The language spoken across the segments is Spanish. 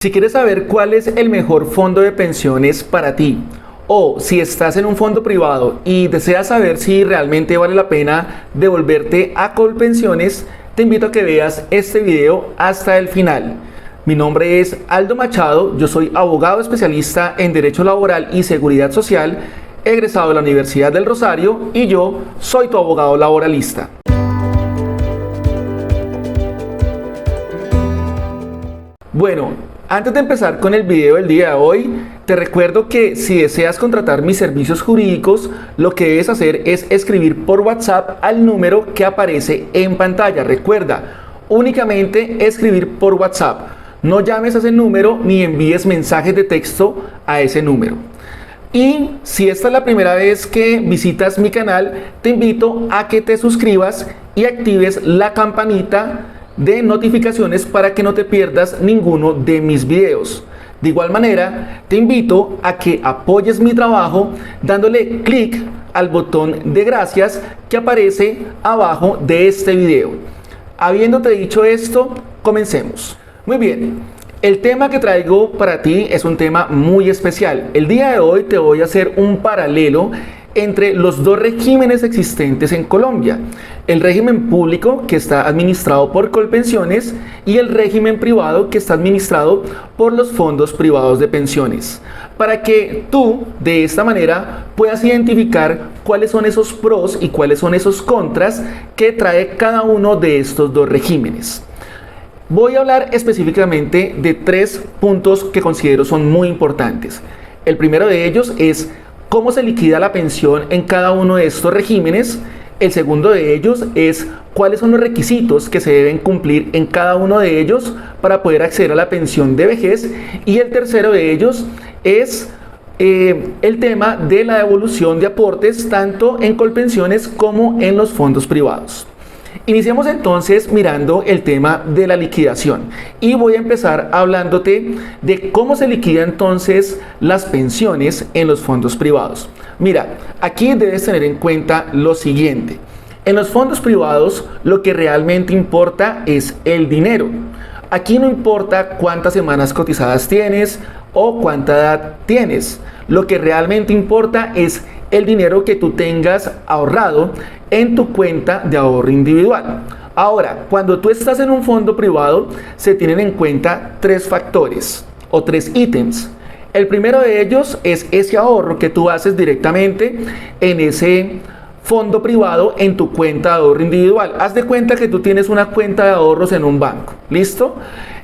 Si quieres saber cuál es el mejor fondo de pensiones para ti, o si estás en un fondo privado y deseas saber si realmente vale la pena devolverte a Colpensiones, te invito a que veas este video hasta el final. Mi nombre es Aldo Machado, yo soy abogado especialista en Derecho Laboral y Seguridad Social, egresado de la Universidad del Rosario, y yo soy tu abogado laboralista. Bueno, antes de empezar con el video del día de hoy, te recuerdo que si deseas contratar mis servicios jurídicos, lo que debes hacer es escribir por WhatsApp al número que aparece en pantalla. Recuerda, únicamente escribir por WhatsApp. No llames a ese número ni envíes mensajes de texto a ese número. Y si esta es la primera vez que visitas mi canal, te invito a que te suscribas y actives la campanita de notificaciones para que no te pierdas ninguno de mis videos. De igual manera, te invito a que apoyes mi trabajo dándole clic al botón de gracias que aparece abajo de este video. Habiéndote dicho esto, comencemos. Muy bien, el tema que traigo para ti es un tema muy especial. El día de hoy te voy a hacer un paralelo entre los dos regímenes existentes en Colombia: el régimen público, que está administrado por Colpensiones, y el régimen privado, que está administrado por los fondos privados de pensiones, para que tú de esta manera puedas identificar cuáles son esos pros y cuáles son esos contras que trae cada uno de estos dos regímenes. Voy a hablar específicamente de tres puntos que considero son muy importantes. El primero de ellos es cómo se liquida la pensión en cada uno de estos regímenes. El segundo de ellos es cuáles son los requisitos que se deben cumplir en cada uno de ellos para poder acceder a la pensión de vejez. Y el tercero de ellos es el tema de la devolución de aportes tanto en Colpensiones como en los fondos privados. Iniciamos entonces mirando el tema de la liquidación y voy a empezar hablándote de cómo se liquida entonces las pensiones en los fondos privados. Mira, aquí debes tener en cuenta lo siguiente: en los fondos privados lo que realmente importa es el dinero. Aquí no importa cuántas semanas cotizadas tienes o cuánta edad tienes. Lo que realmente importa es el dinero que tú tengas ahorrado en tu cuenta de ahorro individual. Ahora, cuando tú estás en un fondo privado, se tienen en cuenta tres factores o tres ítems. El primero de ellos es ese ahorro que tú haces directamente en ese fondo privado en tu cuenta de ahorro individual. Haz de cuenta que tú tienes una cuenta de ahorros en un banco. ¿Listo?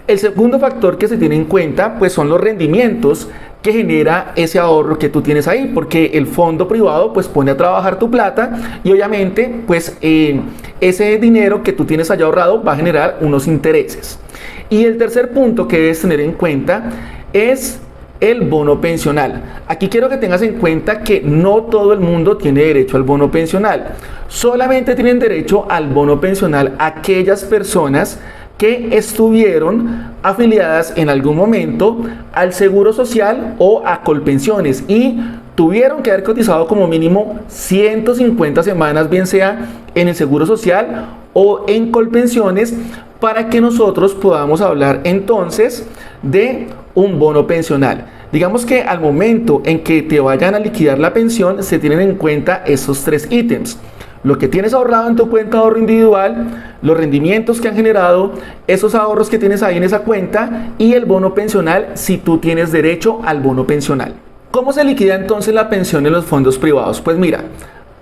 El segundo factor que se tiene en cuenta pues son los rendimientos que genera ese ahorro que tú tienes ahí, porque el fondo privado pues pone a trabajar tu plata y obviamente pues ese dinero que tú tienes allá ahorrado va a generar unos intereses. Y el tercer punto que debes tener en cuenta es el bono pensional. Aquí quiero que tengas en cuenta que no todo el mundo tiene derecho al bono pensional. Solamente tienen derecho al bono pensional aquellas personas que estuvieron afiliadas en algún momento al Seguro Social o a Colpensiones y tuvieron que haber cotizado como mínimo 150 semanas, bien sea en el Seguro Social o en Colpensiones, para que nosotros podamos hablar entonces de un bono pensional. Digamos que al momento en que te vayan a liquidar la pensión, se tienen en cuenta esos tres ítems: lo que tienes ahorrado en tu cuenta de ahorro individual, los rendimientos que han generado esos ahorros que tienes ahí en esa cuenta, y el bono pensional si tú tienes derecho al bono pensional. ¿Cómo se liquida entonces la pensión en los fondos privados? Pues mira,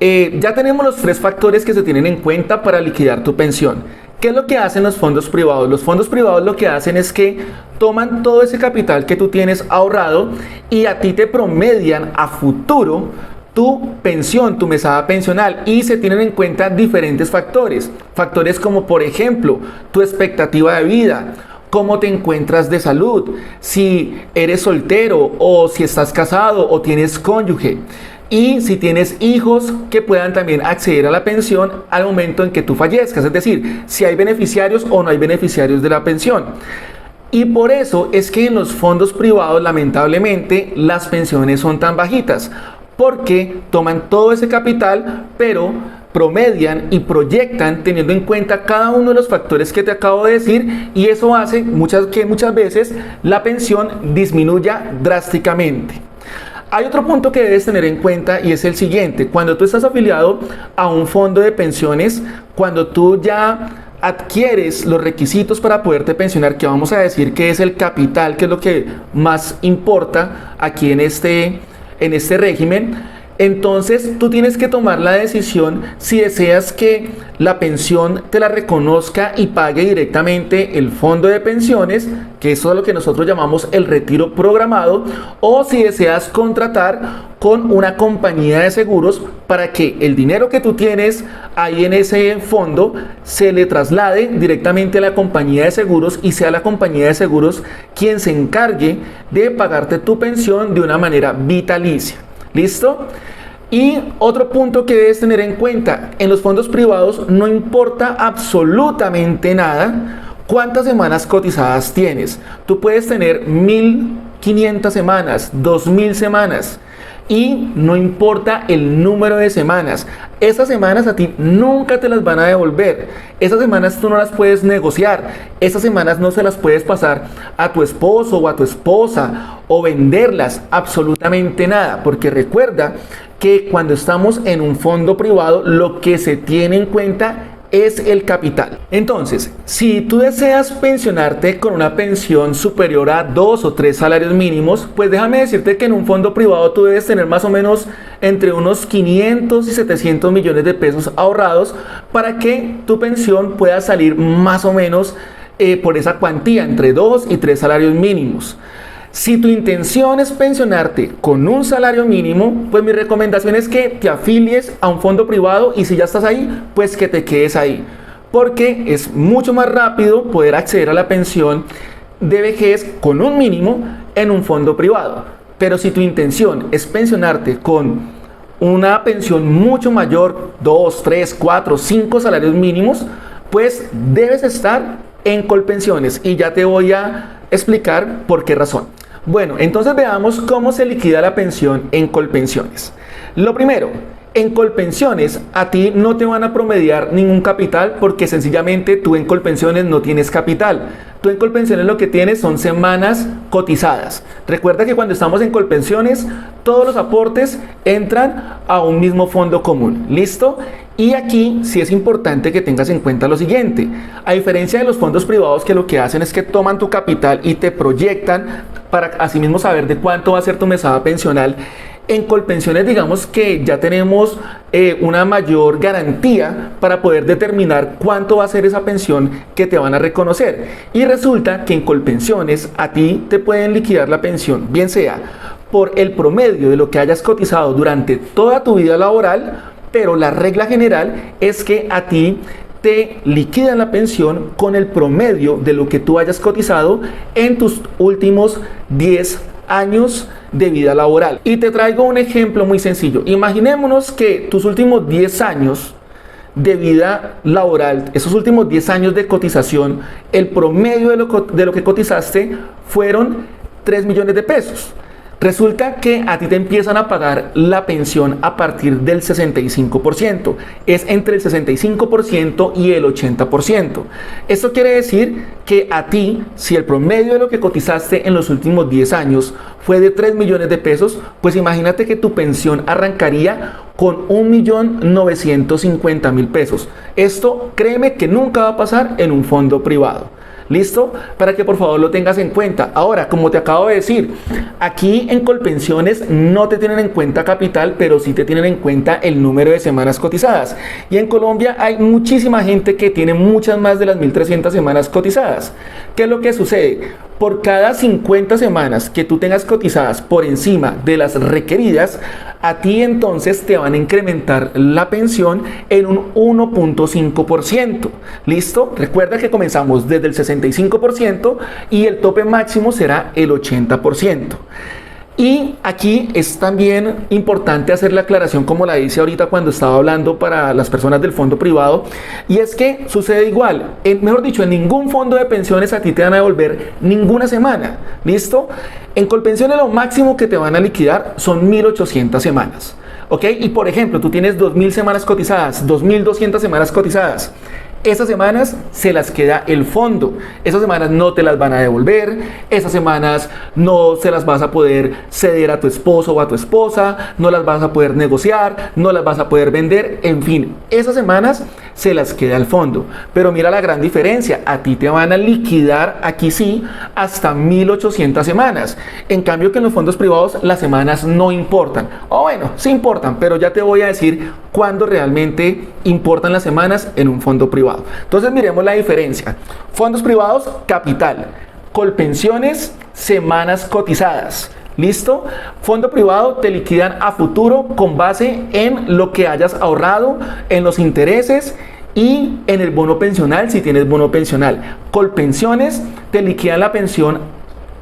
ya tenemos los tres factores que se tienen en cuenta para liquidar tu pensión. ¿Qué es lo que hacen los fondos privados? Los fondos privados lo que hacen es que toman todo ese capital que tú tienes ahorrado y a ti te promedian a futuro tu pensión, tu mesada pensional, y se tienen en cuenta diferentes factores. Factores como, por ejemplo, tu expectativa de vida, cómo te encuentras de salud, si eres soltero o si estás casado o tienes cónyuge, y si tienes hijos que puedan también acceder a la pensión al momento en que tú fallezcas, es decir, si hay beneficiarios o no hay beneficiarios de la pensión. Y por eso es que en los fondos privados, lamentablemente, las pensiones son tan bajitas, porque toman todo ese capital, pero promedian y proyectan teniendo en cuenta cada uno de los factores que te acabo de decir, y eso hace que muchas veces la pensión disminuya drásticamente. Hay otro punto que debes tener en cuenta y es el siguiente: cuando tú estás afiliado a un fondo de pensiones, cuando tú ya adquieres los requisitos para poderte pensionar, que vamos a decir que es el capital, que es lo que más importa aquí en este régimen, entonces tú tienes que tomar la decisión si deseas que la pensión te la reconozca y pague directamente el fondo de pensiones, que eso es lo que nosotros llamamos el retiro programado, o si deseas contratar con una compañía de seguros para que el dinero que tú tienes ahí en ese fondo se le traslade directamente a la compañía de seguros y sea la compañía de seguros quien se encargue de pagarte tu pensión de una manera vitalicia. ¿Listo? Y otro punto que debes tener en cuenta: en los fondos privados no importa absolutamente nada cuántas semanas cotizadas tienes. Tú puedes tener 1.500 semanas, 2.000 semanas, y no importa el número de semanas. Esas semanas a ti nunca te las van a devolver. Esas semanas tú no las puedes negociar. Esas semanas no se las puedes pasar a tu esposo o a tu esposa o venderlas, absolutamente nada. Porque recuerda que cuando estamos en un fondo privado, lo que se tiene en cuenta es el capital. Entonces, si tú deseas pensionarte con una pensión superior a 2 o 3 salarios mínimos, pues déjame decirte que en un fondo privado tú debes tener más o menos entre unos 500 y 700 millones de pesos ahorrados para que tu pensión pueda salir más o menos por esa cuantía, entre 2 y 3 salarios mínimos. Si tu intención es pensionarte con un salario mínimo, pues mi recomendación es que te afilies a un fondo privado, y si ya estás ahí, pues que te quedes ahí, porque es mucho más rápido poder acceder a la pensión de vejez con un mínimo en un fondo privado. Pero si tu intención es pensionarte con una pensión mucho mayor, 2, 3, 4, 5 salarios mínimos, pues debes estar en Colpensiones, y ya te voy a explicar por qué razón. Bueno, entonces veamos cómo se liquida la pensión en Colpensiones. Lo primero, en Colpensiones a ti no te van a promediar ningún capital, porque sencillamente tú en Colpensiones no tienes capital. Tú en Colpensiones lo que tienes son semanas cotizadas. Recuerda que cuando estamos en Colpensiones, todos los aportes entran a un mismo fondo común. ¿Listo? Y aquí sí es importante que tengas en cuenta lo siguiente: a diferencia de los fondos privados, que lo que hacen es que toman tu capital y te proyectan para asimismo saber de cuánto va a ser tu mesada pensional, en Colpensiones digamos que ya tenemos una mayor garantía para poder determinar cuánto va a ser esa pensión que te van a reconocer. Y resulta que en Colpensiones a ti te pueden liquidar la pensión, bien sea por el promedio de lo que hayas cotizado durante toda tu vida laboral, pero la regla general es que a ti te liquidan la pensión con el promedio de lo que tú hayas cotizado en tus últimos 10 años de vida laboral. Y te traigo un ejemplo muy sencillo. Imaginémonos que tus últimos 10 años de vida laboral, esos últimos 10 años de cotización, el promedio de lo que cotizaste fueron 3 millones de pesos. Resulta que a ti te empiezan a pagar la pensión a partir del 65%. Es entre el 65% y el 80%. Esto quiere decir que a ti, si el promedio de lo que cotizaste en los últimos 10 años fue de 3 millones de pesos, pues imagínate que tu pensión arrancaría con 1.950.000 pesos. Esto, créeme que nunca va a pasar en un fondo privado. ¿Listo? Para que por favor lo tengas en cuenta. Ahora, como te acabo de decir, aquí en Colpensiones no te tienen en cuenta capital, pero sí te tienen en cuenta el número de semanas cotizadas. Y en Colombia hay muchísima gente que tiene muchas más de las 1.300 semanas cotizadas. ¿Qué es lo que sucede? Por cada 50 semanas que tú tengas cotizadas por encima de las requeridas, a ti entonces te van a incrementar la pensión en un 1.5%. ¿Listo? Recuerda que comenzamos desde el 65% y el tope máximo será el 80%. Y aquí es también importante hacer la aclaración, como la hice ahorita cuando estaba hablando para las personas del fondo privado, y es que sucede igual, mejor dicho, en ningún fondo de pensiones a ti te van a devolver ninguna semana. ¿Listo? En Colpensiones lo máximo que te van a liquidar son 1.800 semanas. ¿ok? Y por ejemplo, tú tienes 2.000 semanas cotizadas, 2.200 semanas cotizadas. Esas semanas se las queda el fondo. Esas semanas no te las van a devolver. Esas semanas no se las vas a poder ceder a tu esposo o a tu esposa. No las vas a poder negociar. No las vas a poder vender. En fin, esas semanas se las queda el fondo. Pero mira la gran diferencia. A ti te van a liquidar, aquí sí, hasta 1.800 semanas. En cambio que en los fondos privados las semanas no importan. O bueno, sí importan, pero ya te voy a decir cuándo realmente importan las semanas en un fondo privado. Entonces miremos la diferencia. Fondos privados, capital. Colpensiones, semanas cotizadas. ¿Listo? Fondo privado te liquidan a futuro con base en lo que hayas ahorrado, en los intereses y en el bono pensional si tienes bono pensional. Colpensiones te liquidan la pensión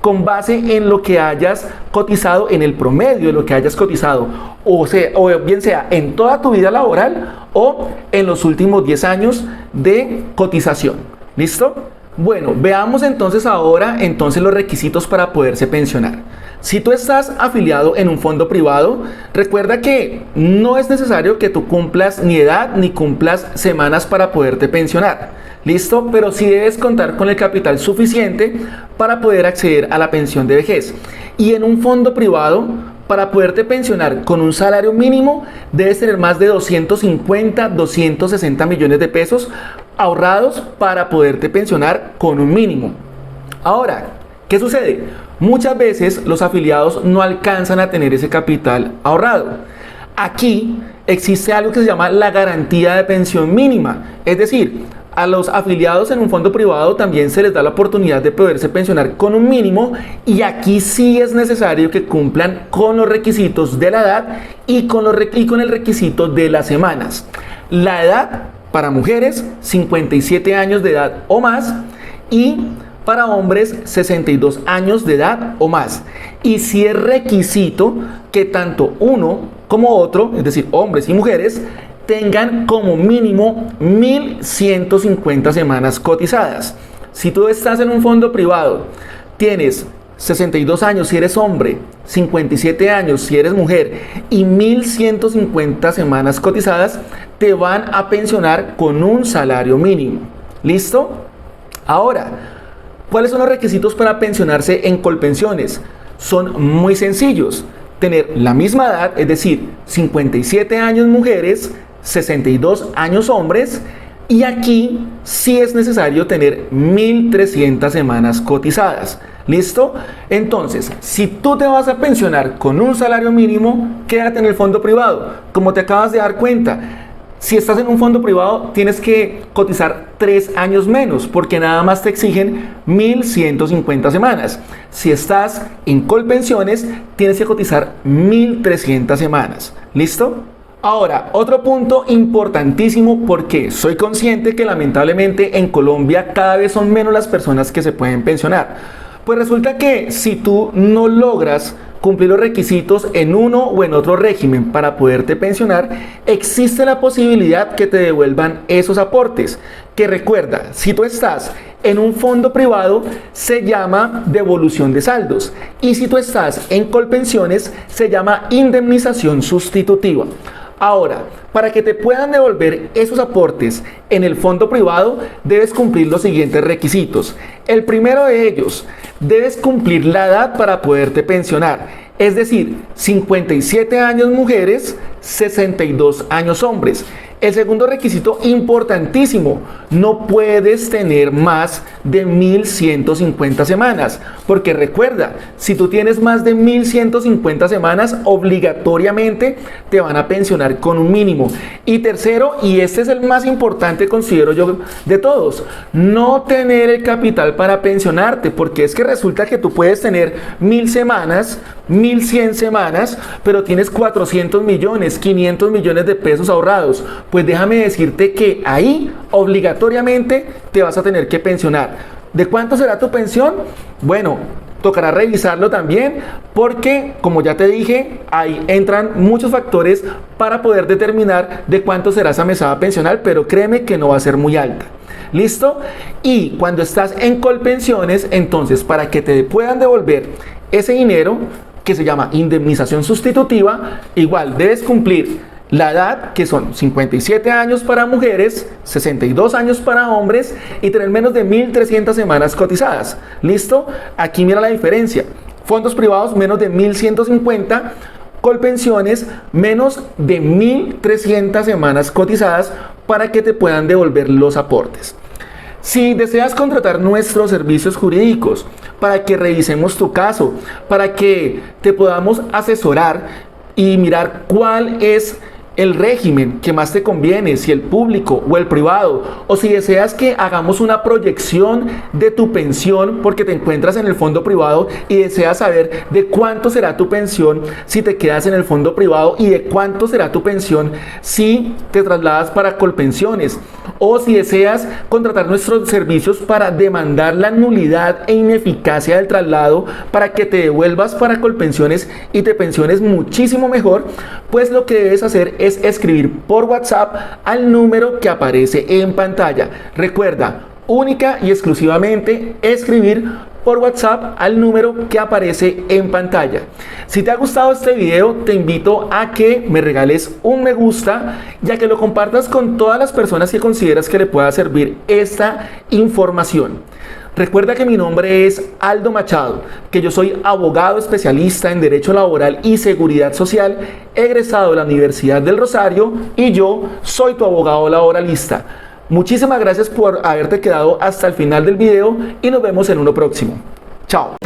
con base en lo que hayas cotizado, en el promedio de lo que hayas cotizado, o bien sea en toda tu vida laboral o en los últimos 10 años de cotización. ¿Listo? Bueno, veamos entonces ahora los requisitos para poderse pensionar. Si tú estás afiliado en un fondo privado, recuerda que no es necesario que tú cumplas ni edad ni cumplas semanas para poderte pensionar. ¿Listo? Pero sí debes contar con el capital suficiente para poder acceder a la pensión de vejez. Y en un fondo privado, para poderte pensionar con un salario mínimo, debes tener más de 250, 260 millones de pesos ahorrados para poderte pensionar con un mínimo. Ahora, ¿qué sucede? Muchas veces los afiliados no alcanzan a tener ese capital ahorrado. Aquí existe algo que se llama la garantía de pensión mínima, es decir, a los afiliados en un fondo privado también se les da la oportunidad de poderse pensionar con un mínimo, y aquí sí es necesario que cumplan con los requisitos de la edad y con el requisito de las semanas. La edad para mujeres, 57 años de edad o más, y para hombres 62 años de edad o más. Y si es requisito que tanto uno como otro, es decir, hombres y mujeres, tengan como mínimo 1.150 semanas cotizadas. Si tú estás en un fondo privado, tienes 62 años si eres hombre, 57 años si eres mujer y 1.150 semanas cotizadas, te van a pensionar con un salario mínimo. ¿Listo? Ahora, ¿cuáles son los requisitos para pensionarse en Colpensiones? Son muy sencillos. Tener la misma edad, es decir, 57 años mujeres, 62 años hombres, y aquí sí es necesario tener 1.300 semanas cotizadas. ¿Listo? Entonces, si tú te vas a pensionar con un salario mínimo, quédate en el fondo privado. Como te acabas de dar cuenta, si estás en un fondo privado, tienes que cotizar 3 años menos, porque nada más te exigen 1.150 semanas. Si estás en Colpensiones, tienes que cotizar 1.300 semanas. ¿Listo? Ahora, otro punto importantísimo, porque soy consciente que lamentablemente en Colombia cada vez son menos las personas que se pueden pensionar. Pues resulta que si tú no logras cumplir los requisitos en uno o en otro régimen para poderte pensionar, existe la posibilidad que te devuelvan esos aportes. Que recuerda, si tú estás en un fondo privado, se llama devolución de saldos. Y si tú estás en Colpensiones, se llama indemnización sustitutiva. Ahora, para que te puedan devolver esos aportes en el fondo privado, debes cumplir los siguientes requisitos. El primero de ellos, debes cumplir la edad para poderte pensionar. Es decir, 57 años mujeres, 62 años hombres. El segundo requisito importantísimo, no puedes tener más de 1.150 semanas, porque recuerda, si tú tienes más de 1.150 semanas, obligatoriamente te van a pensionar con un mínimo. Y tercero, y este es el más importante considero yo de todos, no tener el capital para pensionarte, porque es que resulta que tú puedes tener 1.000 semanas, 1.100 semanas, pero tienes 400 millones, 500 millones de pesos ahorrados. Pues déjame decirte que ahí obligatoriamente te vas a tener que pensionar. ¿De cuánto será tu pensión? Bueno, tocará revisarlo también, porque como ya te dije, ahí entran muchos factores para poder determinar de cuánto será esa mesada pensional, pero créeme que no va a ser muy alta. ¿Listo? Y cuando estás en Colpensiones, entonces para que te puedan devolver ese dinero, que se llama indemnización sustitutiva. Igual debes cumplir la edad, que son 57 años para mujeres, 62 años para hombres y tener menos de 1.300 semanas cotizadas. ¿Listo? Aquí mira la diferencia. Fondos privados menos de 1.150, Colpensiones menos de 1.300 semanas cotizadas para que te puedan devolver los aportes. Si deseas contratar nuestros servicios jurídicos para que revisemos tu caso, para que te podamos asesorar y mirar cuál es el régimen que más te conviene, si el público o el privado, o si deseas que hagamos una proyección de tu pensión porque te encuentras en el fondo privado y deseas saber de cuánto será tu pensión si te quedas en el fondo privado y de cuánto será tu pensión si te trasladas para Colpensiones, o si deseas contratar nuestros servicios para demandar la nulidad e ineficacia del traslado para que te devuelvas para Colpensiones y te pensiones muchísimo mejor, pues lo que debes hacer es escribir por WhatsApp al número que aparece en pantalla. Recuerda, única y exclusivamente escribir por WhatsApp al número que aparece en pantalla. Si te ha gustado este video, te invito a que me regales un me gusta y a que lo compartas con todas las personas que consideras que le pueda servir esta información. Recuerda que mi nombre es Aldo Machado, que yo soy abogado especialista en Derecho Laboral y Seguridad Social, egresado de la Universidad del Rosario, y yo soy tu abogado laboralista. Muchísimas gracias por haberte quedado hasta el final del video y nos vemos en uno próximo. Chao.